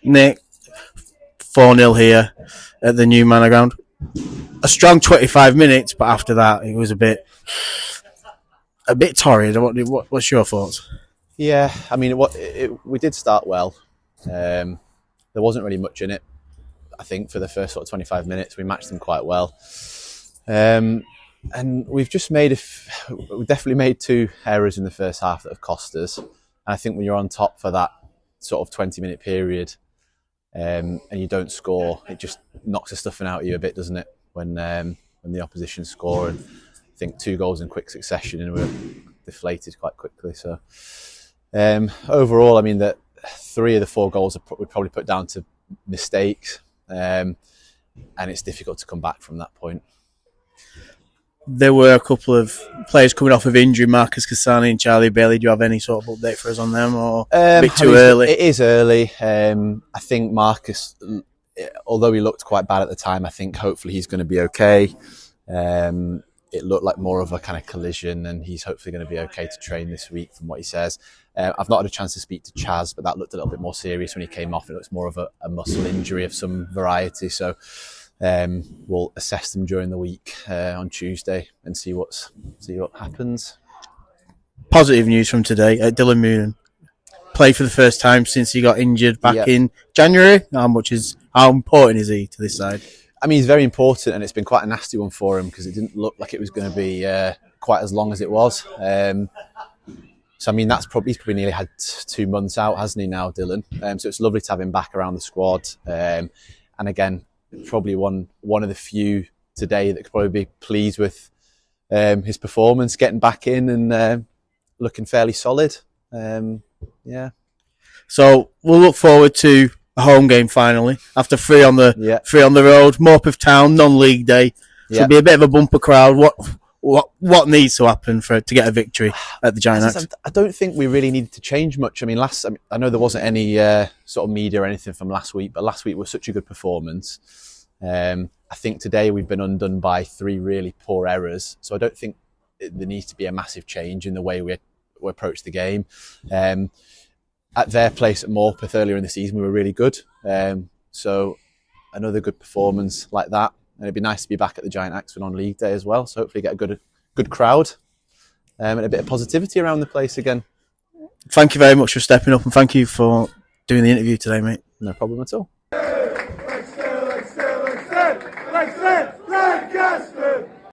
Nick, 4-0 here at the new Manor Ground. A strong 25 minutes, but after that it was a bit torrid. What's your thoughts? Yeah, I mean, we did start well. There wasn't really much in it. I think for the first sort of 25 minutes, we matched them quite well. And we've just we definitely made 2 errors in the first half that have cost us. And I think when you're on top for that sort of 20-minute period, and you don't score, it just knocks the stuffing out of you a bit, doesn't it? When the opposition score, and I think 2 goals in quick succession, and we're deflated quite quickly. So overall, I mean, that 3 of the 4 goals we'd probably put down to mistakes, and it's difficult to come back from that point. There were a couple of players coming off of injury, Marcus Cassani and Charlie Bailey. Do you have any sort of update for us on them, or a bit too early? It is early. I think Marcus, although he looked quite bad at the time, I think hopefully he's going to be okay. It looked like more of a kind of collision, and he's hopefully going to be okay to train this week from what he says. I've not had a chance to speak to Chaz, but that looked a little bit more serious when he came off. It looks more of a muscle injury of some variety. So we'll assess them during the week on Tuesday and see what happens. Positive news from today. Dylan Moonen played for the first time since he got injured back in January. How important is he to this side? I mean, he's very important, and it's been quite a nasty one for him because it didn't look like it was going to be quite as long as it was. So, I mean, he's probably nearly had 2 months out, hasn't he now, Dylan? So it's lovely to have him back around the squad. And again, probably one of the few today that could probably be pleased with his performance, getting back in and looking fairly solid. Yeah. So we'll look forward to a home game finally after 3 on the road. Morpeth Town, non-league day. Should be a bit of a bumper crowd. What needs to happen to get a victory at the Giant? I don't think we really needed to change much. I mean, I know there wasn't any sort of media or anything from last week, but last week was such a good performance. I think today we've been undone by 3 really poor errors, so I don't think there needs to be a massive change in the way we approach the game. At their place at Morpeth earlier in the season, we were really good. So another good performance like that. And it'd be nice to be back at the Giant Axford on League Day as well. So hopefully get a good crowd and a bit of positivity around the place again. Thank you very much for stepping up, and thank you for doing the interview today, mate. No problem at all. Lancaster!